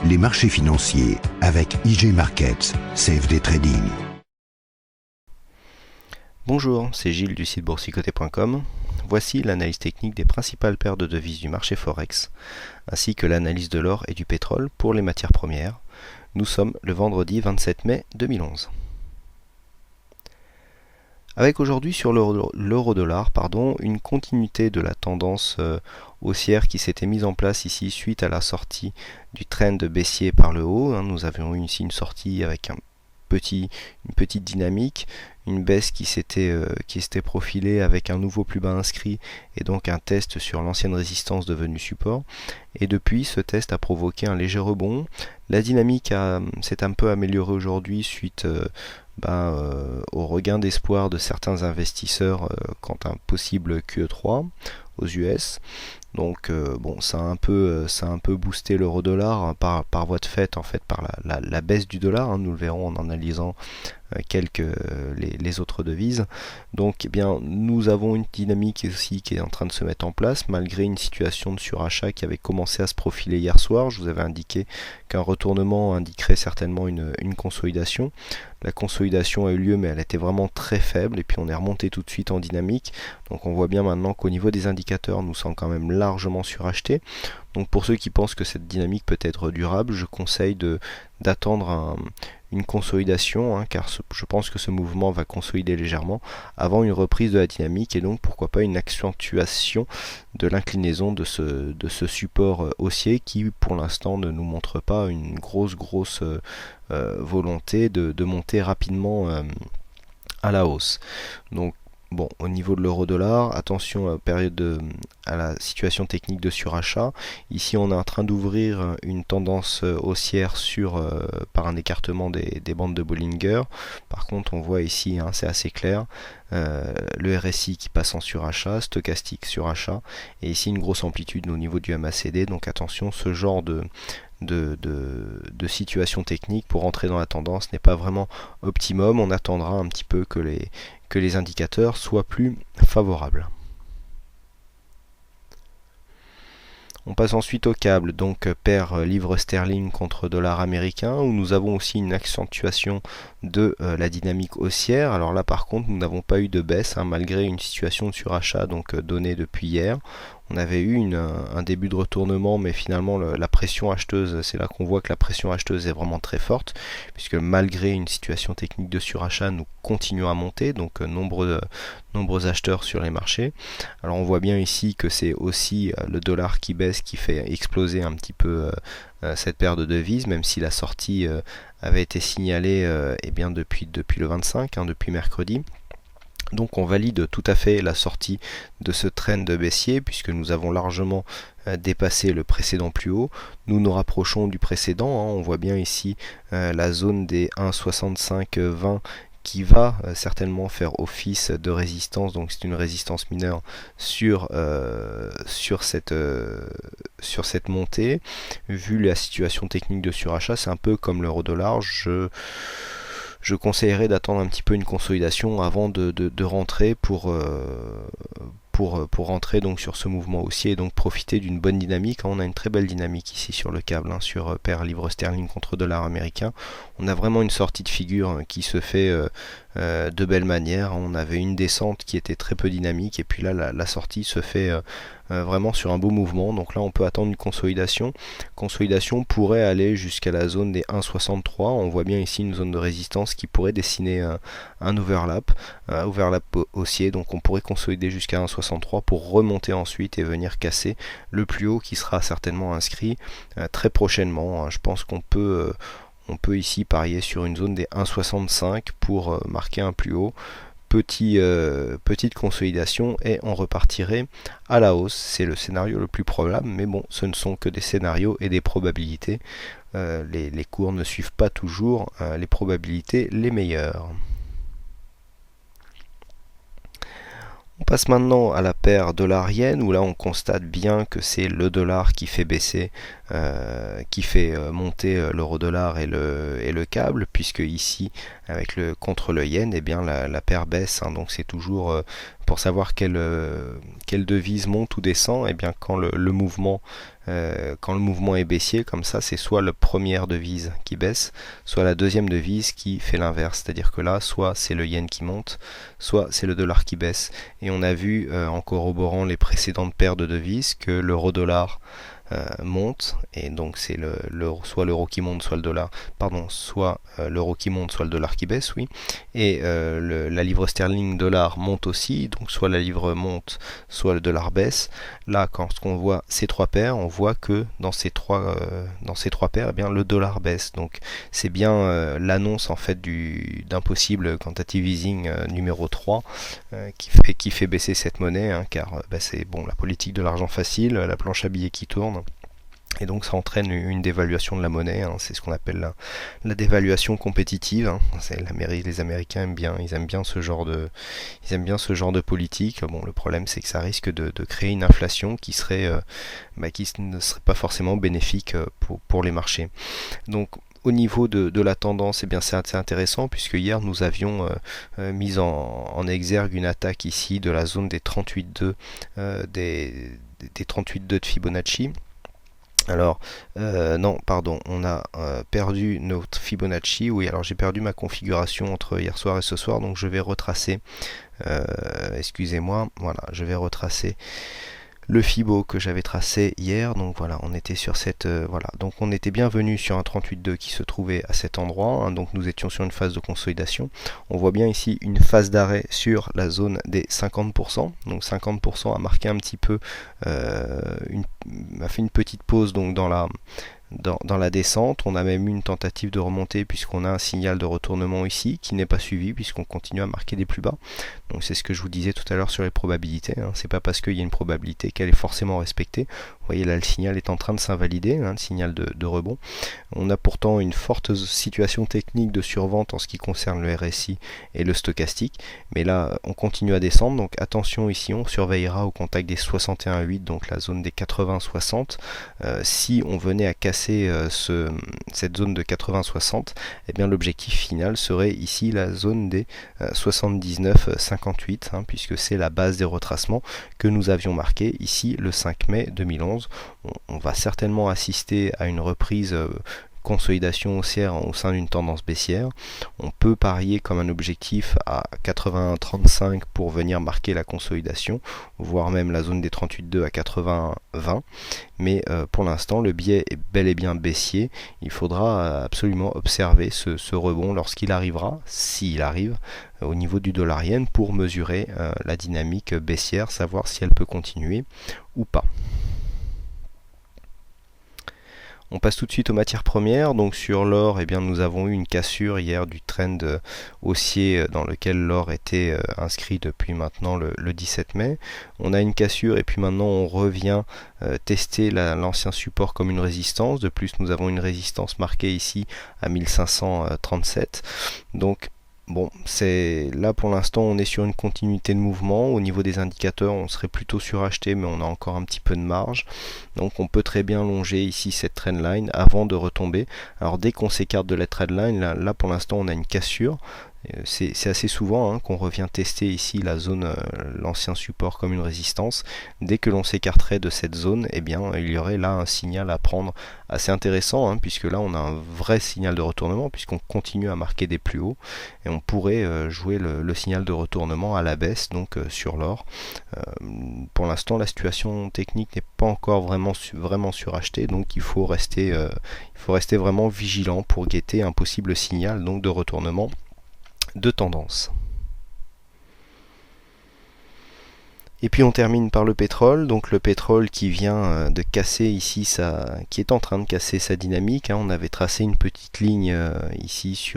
Les marchés financiers avec IG Markets, CFD Trading. Bonjour, c'est Gilles du site boursicoté.com. Voici l'analyse technique des principales paires de devises du marché Forex, ainsi que l'analyse de l'or et du pétrole pour les matières premières. Nous sommes le vendredi 27 mai 2011. Avec aujourd'hui sur l'euro-dollar, une continuité de la tendance haussière qui s'était mise en place ici suite à la sortie du trend baissier par le haut. Nous avions eu ici une sortie avec une petite dynamique, une baisse qui s'était profilée avec un nouveau plus bas inscrit et donc un test sur l'ancienne résistance devenue support. Et depuis, ce test a provoqué un léger rebond. La dynamique s'est un peu améliorée aujourd'hui suite au regain d'espoir de certains investisseurs quant à un possible QE3 aux US. Donc ça a un peu boosté l'euro-dollar par voie de fait, en fait, par la baisse du dollar. Nous le verrons en analysant les autres devises. Donc nous avons une dynamique aussi qui est en train de se mettre en place malgré une situation de surachat qui avait commencé à se profiler hier soir. Je vous avais indiqué qu'un retournement indiquerait certainement une consolidation. La consolidation a eu lieu, mais elle était vraiment très faible et puis on est remonté tout de suite en dynamique. Donc on voit bien maintenant qu'au niveau des indicateurs, nous sommes quand même largement surachetés. Donc pour ceux qui pensent que cette dynamique peut être durable, je conseille d'attendre une consolidation, car je pense que ce mouvement va consolider légèrement avant une reprise de la dynamique et donc pourquoi pas une accentuation de l'inclinaison de ce support haussier qui pour l'instant ne nous montre pas une grosse volonté de monter rapidement à la hausse. Donc au niveau de l'euro-dollar, attention à la situation technique de surachat. Ici, on est en train d'ouvrir une tendance haussière par un écartement des bandes de Bollinger. Par contre, on voit ici, c'est assez clair, le RSI qui passe en surachat, stochastique surachat, et ici une grosse amplitude au niveau du MACD. Donc attention, ce genre de situation technique pour entrer dans la tendance n'est pas vraiment optimum. On attendra un petit peu que les indicateurs soient plus favorables. On passe ensuite au câble, donc paire livre sterling contre dollar américain, où nous avons aussi une accentuation de la dynamique haussière. Alors là par contre nous n'avons pas eu de baisse malgré une situation de surachat donnée depuis hier. On avait eu un début de retournement, mais finalement la pression acheteuse, c'est là qu'on voit que la pression acheteuse est vraiment très forte, puisque malgré une situation technique de surachat, nous continuons à monter, donc nombreux acheteurs sur les marchés. Alors on voit bien ici que c'est aussi le dollar qui baisse qui fait exploser un petit peu cette paire de devises, même si la sortie avait été signalée depuis le 25, depuis mercredi. Donc on valide tout à fait la sortie de ce trend baissier puisque nous avons largement dépassé le précédent plus haut. Nous nous rapprochons du précédent, on voit bien ici la zone des 1,6520 qui va certainement faire office de résistance, donc c'est une résistance mineure sur cette montée. Vu la situation technique de surachat, c'est un peu comme l'euro-dollar. Je conseillerais d'attendre un petit peu une consolidation avant de rentrer pour rentrer donc sur ce mouvement haussier et donc profiter d'une bonne dynamique. On a une très belle dynamique ici sur le câble, sur paire livre sterling contre dollar américain. On a vraiment une sortie de figure qui se fait de belle manière. On avait une descente qui était très peu dynamique et puis là la sortie se fait vraiment sur un beau mouvement. Donc là on peut attendre une consolidation. Consolidation pourrait aller jusqu'à la zone des 1,63. On voit bien ici une zone de résistance qui pourrait dessiner un overlap haussier. Donc on pourrait consolider jusqu'à 1,63 pour remonter ensuite et venir casser le plus haut qui sera certainement inscrit très prochainement. Je pense qu'on peut ici parier sur une zone des 1,65 pour marquer un plus haut. Petite consolidation et on repartirait à la hausse. C'est le scénario le plus probable, mais bon, ce ne sont que des scénarios et des probabilités. Les cours ne suivent pas toujours les probabilités les meilleures. On passe maintenant à la paire dollar-yen où là on constate bien que c'est le dollar qui fait baisser monter l'euro-dollar et le câble, puisque ici avec contre le yen, eh bien la paire baisse, hein. Donc c'est toujours pour savoir quelle devise monte ou descend, eh bien quand le mouvement est baissier comme ça, c'est soit la première devise qui baisse, soit la deuxième devise qui fait l'inverse, c'est-à-dire que là soit c'est le yen qui monte, soit c'est le dollar qui baisse. Et on a vu en corroborant les précédentes paires de devises que l'euro-dollar monte, et donc c'est soit l'euro qui monte, soit le dollar, pardon, soit l'euro qui monte, soit le dollar qui baisse, oui. Et la livre sterling dollar monte aussi, donc soit la livre monte, soit le dollar baisse. Là, quand on voit ces trois paires, on voit que dans ces trois paires, eh bien le dollar baisse. Donc c'est bien l'annonce en fait d'un possible quantitative easing numéro 3 qui fait baisser cette monnaie, hein, car c'est bon, la politique de l'argent facile, la planche à billets qui tourne. Et donc ça entraîne une dévaluation de la monnaie, hein. C'est ce qu'on appelle la dévaluation compétitive, hein. Les Américains aiment bien ce genre de politique. Bon, le problème c'est que ça risque de créer une inflation qui ne serait pas forcément bénéfique pour les marchés. Donc au niveau de la tendance, eh bien c'est assez intéressant, puisque hier nous avions mis en exergue une attaque ici de la zone des 38,2 des 38,2 de Fibonacci. Alors, non, pardon, on a perdu notre Fibonacci. Oui, alors j'ai perdu ma configuration entre hier soir et ce soir, donc je vais retracer, excusez-moi, voilà, je vais retracer le Fibo que j'avais tracé hier. Donc voilà, on était sur donc on était bien venu sur un 38,2 qui se trouvait à cet endroit, hein. Donc nous étions sur une phase de consolidation. On voit bien ici une phase d'arrêt sur la zone des 50%. Donc 50% a marqué un petit peu, a fait une petite pause donc dans la descente. On a même eu une tentative de remontée, puisqu'on a un signal de retournement ici qui n'est pas suivi, puisqu'on continue à marquer des plus bas. Donc c'est ce que je vous disais tout à l'heure sur les probabilités, hein. C'est pas parce qu'il y a une probabilité qu'elle est forcément respectée. Vous voyez là, le signal est en train de s'invalider, hein, le signal de rebond. On a pourtant une forte situation technique de survente en ce qui concerne le RSI et le stochastique, mais là on continue à descendre. Donc attention, ici on surveillera au contact des 61,8, donc la zone des 80-60. Si on venait à casser cette zone de 80-60, eh bien l'objectif final serait ici la zone des 79-58, hein, puisque c'est la base des retracements que nous avions marqué ici le 5 mai 2011. On va certainement assister à une reprise consolidation haussière au sein d'une tendance baissière. On peut parier comme un objectif à 81,35 pour venir marquer la consolidation, voire même la zone des 38,2 à 80,20. Mais pour l'instant, le biais est bel et bien baissier. Il faudra absolument observer ce rebond lorsqu'il arrivera, s'il arrive, au niveau du dollar yen, pour mesurer la dynamique baissière, savoir si elle peut continuer ou pas. On passe tout de suite aux matières premières. Donc sur l'or, eh bien, nous avons eu une cassure hier du trend haussier dans lequel l'or était inscrit depuis maintenant le 17 mai. On a une cassure et puis maintenant on revient tester l'ancien support comme une résistance. De plus, nous avons une résistance marquée ici à 1537. Donc bon, c'est là pour l'instant on est sur une continuité de mouvement. Au niveau des indicateurs, on serait plutôt suracheté, mais on a encore un petit peu de marge. Donc on peut très bien longer ici cette trendline avant de retomber. Alors dès qu'on s'écarte de la trendline, là pour l'instant on a une cassure. C'est assez souvent, hein, qu'on revient tester ici la zone, l'ancien support comme une résistance. Dès que l'on s'écarterait de cette zone, eh bien, il y aurait là un signal à prendre assez intéressant, hein, puisque là on a un vrai signal de retournement, puisqu'on continue à marquer des plus hauts, et on pourrait jouer le signal de retournement à la baisse, donc sur l'or. Pour l'instant, la situation technique n'est pas encore vraiment surachetée, donc il faut rester vraiment vigilant pour guetter un possible signal donc de retournement de tendance. Et puis on termine par le pétrole, donc le pétrole qui vient de casser ici qui est en train de casser sa dynamique, hein. On avait tracé une petite ligne ici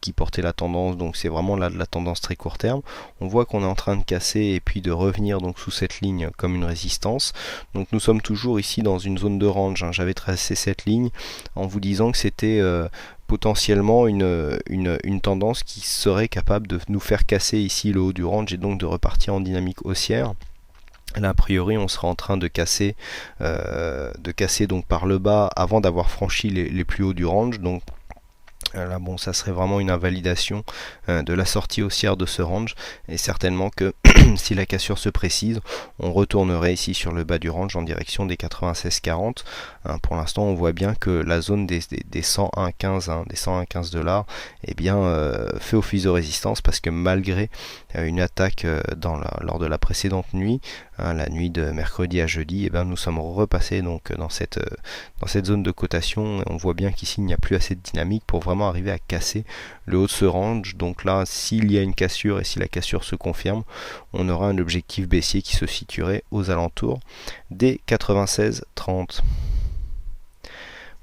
qui portait la tendance, donc c'est vraiment là de la tendance très court terme. On voit qu'on est en train de casser et puis de revenir donc sous cette ligne comme une résistance. Donc nous sommes toujours ici dans une zone de range, hein. J'avais tracé cette ligne en vous disant que c'était potentiellement une tendance qui serait capable de nous faire casser ici le haut du range et donc de repartir en dynamique haussière. Là, a priori, on sera en train de casser donc par le bas avant d'avoir franchi les plus hauts du range. Donc là, bon, ça serait vraiment une invalidation de la sortie haussière de ce range, et certainement que si la cassure se précise, on retournerait ici sur le bas du range en direction des 96,40. Pour l'instant, on voit bien que la zone des 101,15 des 101,15 $, eh bien, fait office de résistance, parce que malgré une attaque lors de la précédente nuit, la nuit de mercredi à jeudi, eh bien, nous sommes repassés donc dans cette zone de cotation. On voit bien qu'ici il n'y a plus assez de dynamique pour vraiment arriver à casser le haut de ce range. Donc là, s'il y a une cassure et si la cassure se confirme, on aura un objectif baissier qui se situerait aux alentours des 96,30.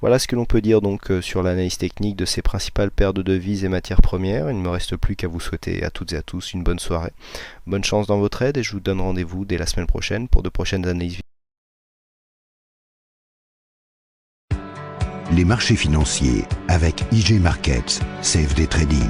Voilà ce que l'on peut dire donc sur l'analyse technique de ces principales paires de devises et matières premières. Il ne me reste plus qu'à vous souhaiter à toutes et à tous une bonne soirée. Bonne chance dans vos trades, et je vous donne rendez-vous dès la semaine prochaine pour de prochaines analyses. Les marchés financiers avec IG Markets, CFD Trading.